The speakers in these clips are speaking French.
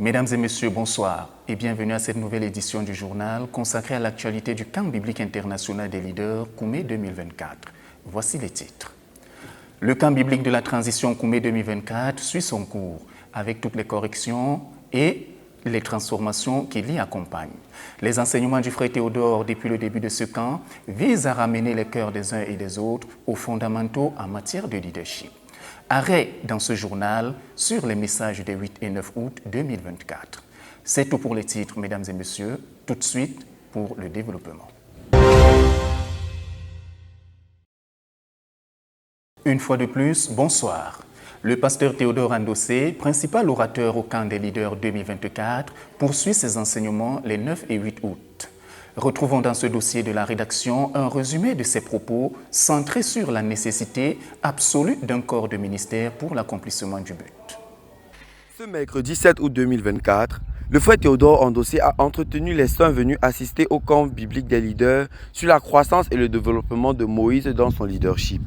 Mesdames et messieurs, bonsoir et bienvenue à cette nouvelle édition du journal consacrée à l'actualité du camp biblique international des leaders Koumé 2024. Voici les titres. Le camp biblique de la transition Koumé 2024 suit son cours avec toutes les corrections et les transformations qui l'y accompagnent. Les enseignements du frère Théodore depuis le début de ce camp visent à ramener les cœurs des uns et des autres aux fondamentaux en matière de leadership. Arrêt dans ce journal sur les messages des 8 et 9 août 2024. C'est tout pour les titres, mesdames et messieurs. Tout de suite pour le développement. Une fois de plus, bonsoir. Le pasteur Théodore Andossé, principal orateur au camp des leaders 2024, poursuit ses enseignements les 9 et 8 août. Retrouvons dans ce dossier de la rédaction un résumé de ses propos centré sur la nécessité absolue d'un corps de ministère pour l'accomplissement du but. Ce mercredi 7 août 2024, le frère Théodore Andossé a entretenu les saints venus assister au camp biblique des leaders sur la croissance et le développement de Moïse dans son leadership.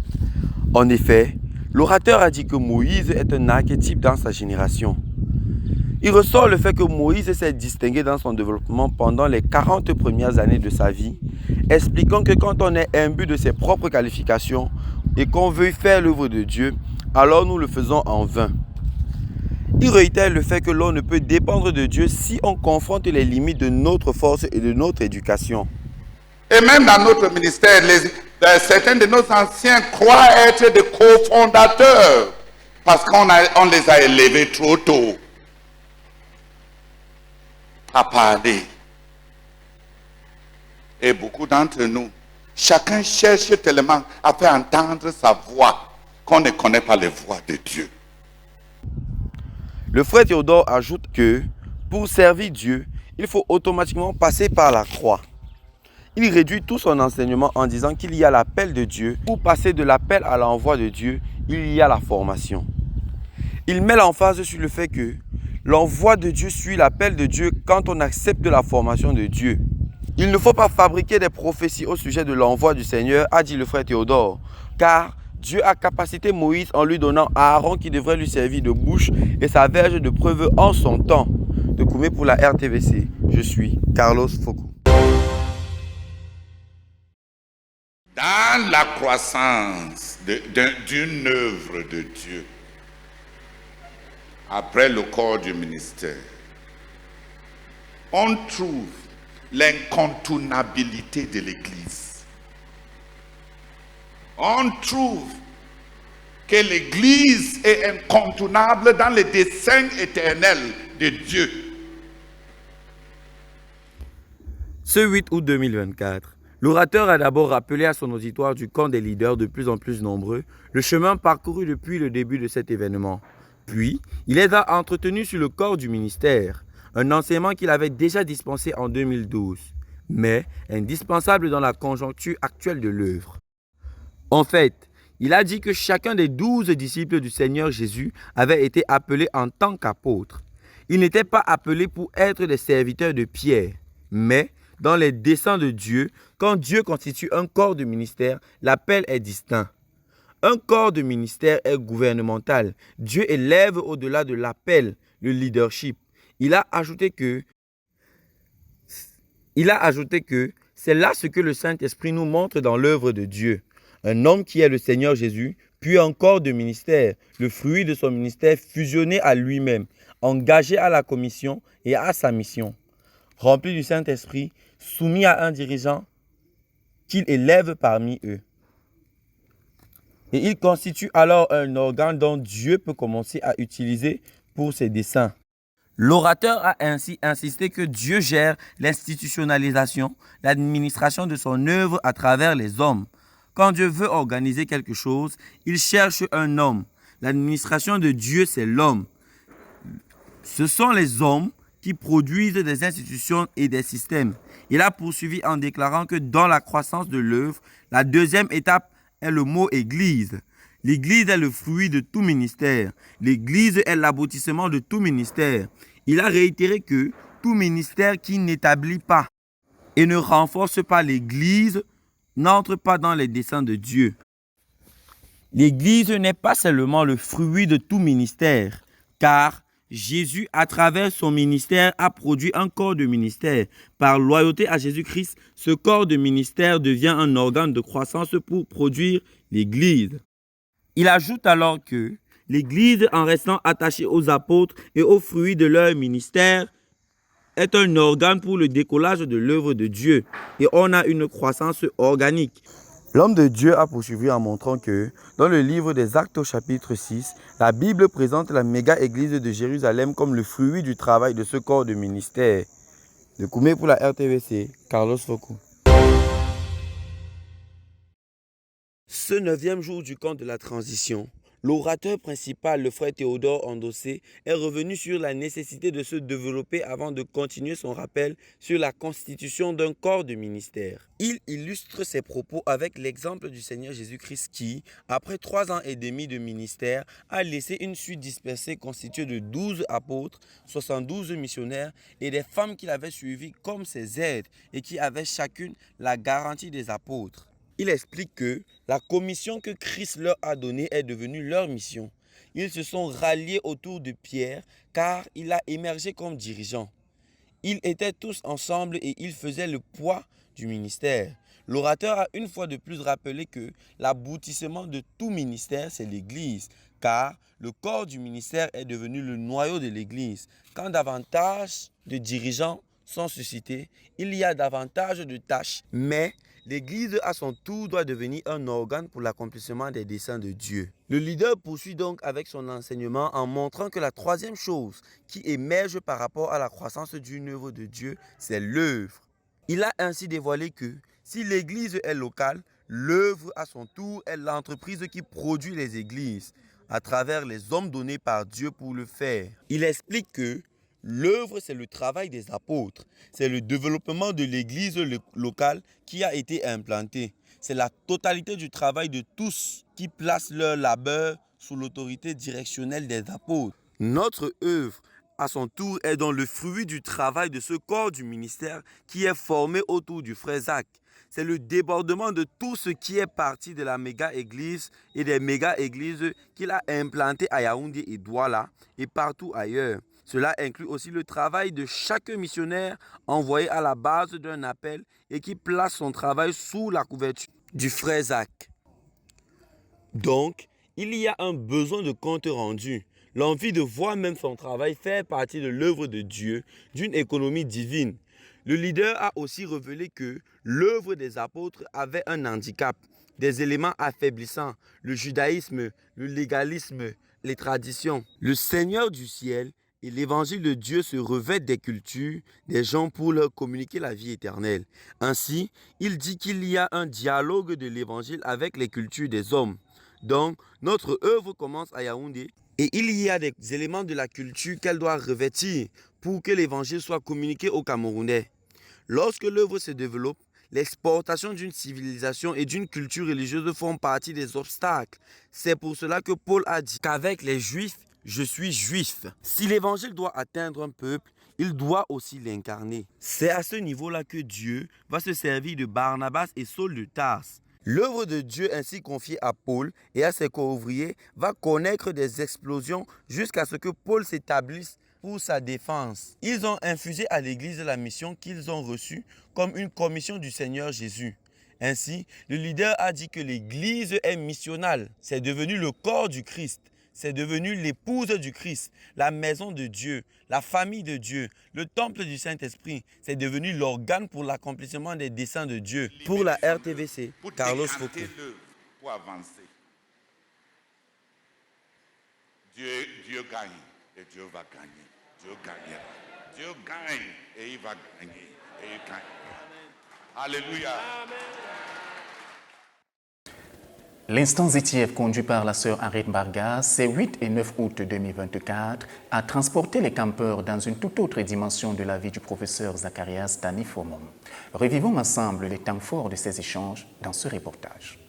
En effet, l'orateur a dit que Moïse est un archétype dans sa génération. Il ressort le fait que Moïse s'est distingué dans son développement pendant les 40 premières années de sa vie, expliquant que quand on est imbu de ses propres qualifications et qu'on veut faire l'œuvre de Dieu, alors nous le faisons en vain. Il réitère le fait que l'on ne peut dépendre de Dieu si on confronte les limites de notre force et de notre éducation. Et même dans notre ministère, certains de nos anciens croient être des cofondateurs parce qu'on les a élevés trop tôt à parler. Et beaucoup d'entre nous, chacun cherche tellement à faire entendre sa voix qu'on ne connaît pas les voix de Dieu. Le frère Théodore ajoute que pour servir Dieu, il faut automatiquement passer par la croix. Il réduit tout son enseignement en disant qu'il y a l'appel de Dieu. Pour passer de l'appel à l'envoi de Dieu, il y a la formation. Il met l'emphase sur le fait que l'envoi de Dieu suit l'appel de Dieu quand on accepte la formation de Dieu. Il ne faut pas fabriquer des prophéties au sujet de l'envoi du Seigneur, a dit le frère Théodore, car Dieu a capacité Moïse en lui donnant à Aaron qui devrait lui servir de bouche et sa verge de preuve en son temps. De Koumé pour la RTVC, je suis Carlos Foucault. Dans la croissance d'une œuvre de Dieu, après le corps du ministère, on trouve l'incontournabilité de l'Église. On trouve que l'Église est incontournable dans le dessein éternel de Dieu. Ce 8 août 2024, l'orateur a d'abord rappelé à son auditoire du camp des leaders de plus en plus nombreux le chemin parcouru depuis le début de cet événement. Puis, il les a entretenus sur le corps du ministère, un enseignement qu'il avait déjà dispensé en 2012, mais indispensable dans la conjoncture actuelle de l'œuvre. En fait, il a dit que chacun des 12 disciples du Seigneur Jésus avait été appelé en tant qu'apôtre. Ils n'étaient pas appelés pour être des serviteurs de Pierre, mais dans les desseins de Dieu, quand Dieu constitue un corps de ministère, l'appel est distinct. Un corps de ministère est gouvernemental. Dieu élève au-delà de l'appel, le leadership. Il a ajouté que c'est là ce que le Saint-Esprit nous montre dans l'œuvre de Dieu. Un homme qui est le Seigneur Jésus, puis un corps de ministère, le fruit de son ministère fusionné à lui-même, engagé à la commission et à sa mission. Rempli du Saint-Esprit, soumis à un dirigeant qu'il élève parmi eux. Et il constitue alors un organe dont Dieu peut commencer à utiliser pour ses desseins. L'orateur a ainsi insisté que Dieu gère l'institutionnalisation, l'administration de son œuvre à travers les hommes. Quand Dieu veut organiser quelque chose, il cherche un homme. L'administration de Dieu, c'est l'homme. Ce sont les hommes qui produisent des institutions et des systèmes. Il a poursuivi en déclarant que dans la croissance de l'œuvre, la deuxième étape est le mot Église. L'Église est le fruit de tout ministère. L'Église est l'aboutissement de tout ministère. Il a réitéré que tout ministère qui n'établit pas et ne renforce pas l'Église n'entre pas dans les desseins de Dieu. L'Église n'est pas seulement le fruit de tout ministère, car Jésus, à travers son ministère, a produit un corps de ministère. Par loyauté à Jésus-Christ, ce corps de ministère devient un organe de croissance pour produire l'Église. Il ajoute alors que l'Église, en restant attachée aux apôtres et aux fruits de leur ministère, est un organe pour le décollage de l'œuvre de Dieu. Et on a une croissance organique. L'homme de Dieu a poursuivi en montrant que, dans le livre des Actes au chapitre 6, la Bible présente la méga-église de Jérusalem comme le fruit du travail de ce corps de ministère. De Koumé pour la RTVC, Carlos Foucault. Ce 9e jour du camp de la transition, l'orateur principal, le frère Théodore Endossé, est revenu sur la nécessité de se développer avant de continuer son rappel sur la constitution d'un corps de ministère. Il illustre ses propos avec l'exemple du Seigneur Jésus-Christ qui, après 3 ans et demi de ministère, a laissé une suite dispersée constituée de 12 apôtres, 72 missionnaires et des femmes qu'il avait suivies comme ses aides et qui avaient chacune la garantie des apôtres. Il explique que la commission que Christ leur a donnée est devenue leur mission. Ils se sont ralliés autour de Pierre car il a émergé comme dirigeant. Ils étaient tous ensemble et ils faisaient le poids du ministère. L'orateur a une fois de plus rappelé que l'aboutissement de tout ministère, c'est l'Église, car le corps du ministère est devenu le noyau de l'Église. Quand davantage de dirigeants sont suscités, il y a davantage de tâches, mais l'Église, à son tour, doit devenir un organe pour l'accomplissement des desseins de Dieu. Le leader poursuit donc avec son enseignement en montrant que la troisième chose qui émerge par rapport à la croissance d'une œuvre de Dieu, c'est l'œuvre. Il a ainsi dévoilé que si l'Église est locale, l'œuvre à son tour est l'entreprise qui produit les églises à travers les hommes donnés par Dieu pour le faire. Il explique que l'œuvre, c'est le travail des apôtres. C'est le développement de l'église locale qui a été implantée. C'est la totalité du travail de tous qui placent leur labeur sous l'autorité directionnelle des apôtres. Notre œuvre, à son tour, est dans le fruit du travail de ce corps du ministère qui est formé autour du frère Zach. C'est le débordement de tout ce qui est parti de la méga-église et des méga-églises qu'il a implantées à Yaoundé et Douala et partout ailleurs. Cela inclut aussi le travail de chaque missionnaire envoyé à la base d'un appel et qui place son travail sous la couverture du frère Zach. Donc, il y a un besoin de compte rendu. L'envie de voir même son travail faire partie de l'œuvre de Dieu, d'une économie divine. Le leader a aussi révélé que l'œuvre des apôtres avait un handicap, des éléments affaiblissants, le judaïsme, le légalisme, les traditions. Le Seigneur du ciel et l'évangile de Dieu se revêtent des cultures, des gens pour leur communiquer la vie éternelle. Ainsi, il dit qu'il y a un dialogue de l'évangile avec les cultures des hommes. Donc, notre œuvre commence à Yaoundé et il y a des éléments de la culture qu'elle doit revêtir pour que l'évangile soit communiqué aux Camerounais. Lorsque l'œuvre se développe, l'exportation d'une civilisation et d'une culture religieuse font partie des obstacles. C'est pour cela que Paul a dit qu'avec les Juifs, je suis juif. Si l'évangile doit atteindre un peuple, il doit aussi l'incarner. C'est à ce niveau-là que Dieu va se servir de Barnabas et Saul de Tarse. L'œuvre de Dieu ainsi confiée à Paul et à ses co-ouvriers va connaître des explosions jusqu'à ce que Paul s'établisse pour sa défense. Ils ont infusé à l'Église la mission qu'ils ont reçue comme une commission du Seigneur Jésus. Ainsi, le leader a dit que l'Église est missionnale. C'est devenu le corps du Christ. C'est devenu l'épouse du Christ, la maison de Dieu, la famille de Dieu, le temple du Saint-Esprit. C'est devenu l'organe pour l'accomplissement des desseins de Dieu. Pour la RTVC, Carlos Foucault. Pour avancer. Dieu gagne et Dieu va gagner. Dieu gagnera. Dieu gagne et il va gagner. Et il gagnera. Alléluia. Amen. L'instant ZTF conduit par la sœur Harriet Bargas, ces 8 et 9 août 2024, a transporté les campeurs dans une toute autre dimension de la vie du professeur Zacharias Tani Fomom. Revivons ensemble les temps forts de ces échanges dans ce reportage.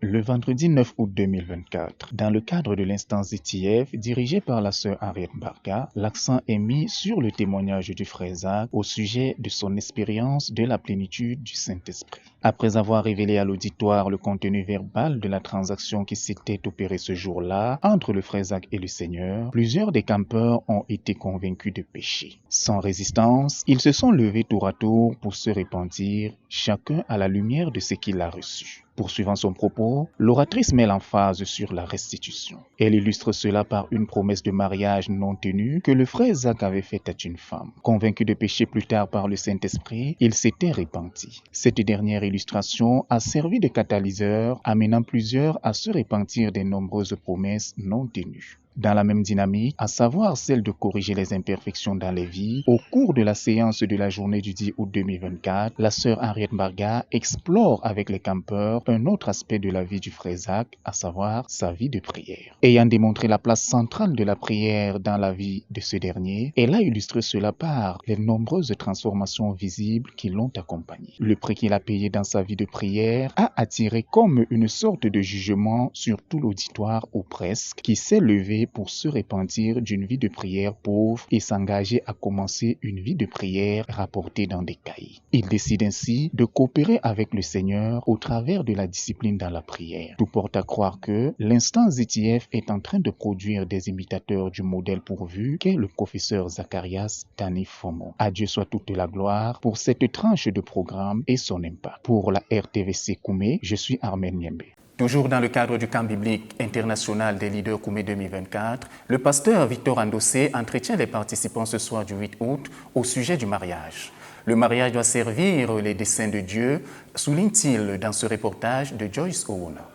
Le vendredi 9 août 2024, dans le cadre de l'instance ITF dirigée par la sœur Harriet Barga, l'accent est mis sur le témoignage du frère Zach au sujet de son expérience de la plénitude du Saint-Esprit. Après avoir révélé à l'auditoire le contenu verbal de la transaction qui s'était opérée ce jour-là entre le frère Zach et le Seigneur, plusieurs des campeurs ont été convaincus de péché. Sans résistance, ils se sont levés tour à tour pour se repentir, chacun à la lumière de ce qu'il a reçu. Poursuivant son propos, l'oratrice met l'emphase sur la restitution. Elle illustre cela par une promesse de mariage non tenue que le frère Zach avait faite à une femme. Convaincu de péché plus tard par le Saint-Esprit, il s'était repenti. Cette dernière illustration a servi de catalyseur, amenant plusieurs à se repentir des nombreuses promesses non tenues. Dans la même dynamique, à savoir celle de corriger les imperfections dans les vies, au cours de la séance de la journée du 10 août 2024, la sœur Harriet Barga explore avec les campeurs un autre aspect de la vie du frère Zach, à savoir sa vie de prière. Ayant démontré la place centrale de la prière dans la vie de ce dernier, elle a illustré cela par les nombreuses transformations visibles qui l'ont accompagné. Le prix qu'il a payé dans sa vie de prière a attiré comme une sorte de jugement sur tout l'auditoire ou presque, qui s'est levé pour se repentir d'une vie de prière pauvre et s'engager à commencer une vie de prière rapportée dans des cahiers. Il décide ainsi de coopérer avec le Seigneur au travers de la discipline dans la prière. Tout porte à croire que l'instance ZTF est en train de produire des imitateurs du modèle pourvu qu'est le professeur Zacharias Tani Fomo. À Dieu soit toute la gloire pour cette tranche de programme et son impact. Pour la RTVC Koumé, je suis Armen Niembe. Toujours dans le cadre du camp biblique international des leaders Koumé 2024, le pasteur Victor Andossé entretient les participants ce soir du 8 août au sujet du mariage. Le mariage doit servir les desseins de Dieu, souligne-t-il dans ce reportage de Joyce Owona.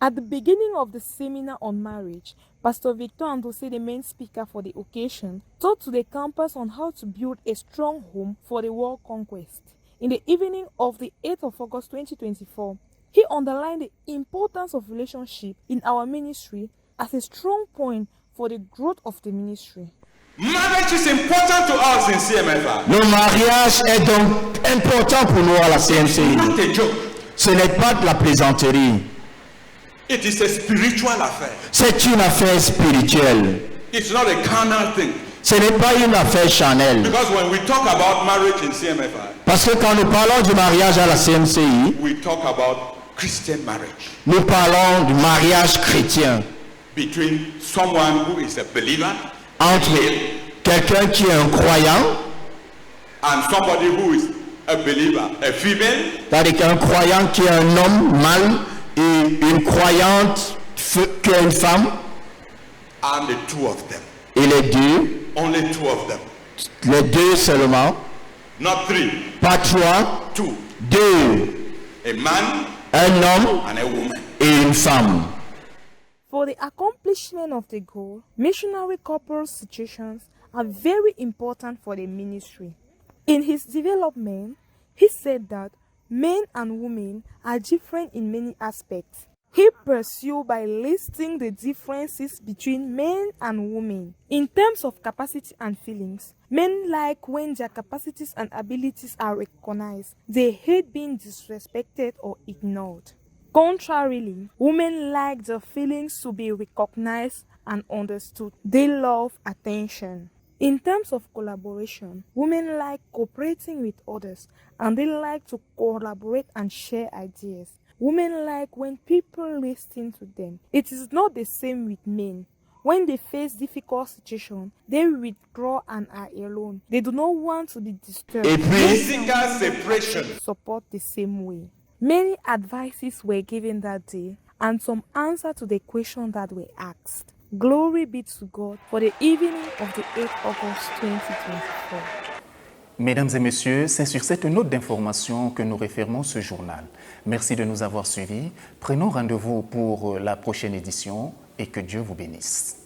At the beginning of the seminar on marriage, Pastor Victor Andossé, the main speaker for the occasion, taught to the campus on how to build a strong home for the world conquest. In the evening of the 8th of August 2024, he underlined the importance of relationship in our ministry as a strong point for the growth of the ministry. Marriage is important to us in CMFI. Le mariage est donc important pour nous à la CMCI. Not a joke. Ce n'est pas de la plaisanterie. It is a spiritual affair. C'est une affaire spirituelle. It's not a carnal thing. Ce n'est pas une affaire charnelle. Because when we talk about marriage in CMFI, Parce que quand nous parlons du mariage à la CMCI, we talk about Christian marriage nous parlons du mariage chrétien between someone who is a believer entre quelqu'un qui est un croyant, and somebody who is a believer, a female, c'est-à-dire un croyant qui est un homme mâle et une croyante qui est une femme, and the two of them. et les deux, Only two of them. les deux seulement, Not three. pas trois, Two. deux, A man un homme and a woman. et une femme. For the accomplishment of the goal, missionary couple situations are very important for the ministry. In his development, he said that men and women are different in many aspects. He pursued by listing the differences between men and women. In terms of capacity and feelings, men like when their capacities and abilities are recognized. They hate being disrespected or ignored. Contrarily, women like their feelings to be recognized and understood. They love attention. In terms of collaboration, women like cooperating with others and they like to collaborate and share ideas. Women like when people listen to them. It is not the same with men. When they face difficult situations, they withdraw and are alone. They do not want to be disturbed. Et puis, Physical separation. Support the same way. Many advices were given that day and some answers to the questions that were asked. Glory be to God for the evening of the 8th August 2024. Mesdames et messieurs, c'est sur cette note d'information que nous refermons ce journal. Merci de nous avoir suivis. Prenons rendez-vous pour la prochaine édition et que Dieu vous bénisse.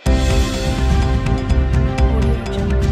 Audio Jungle.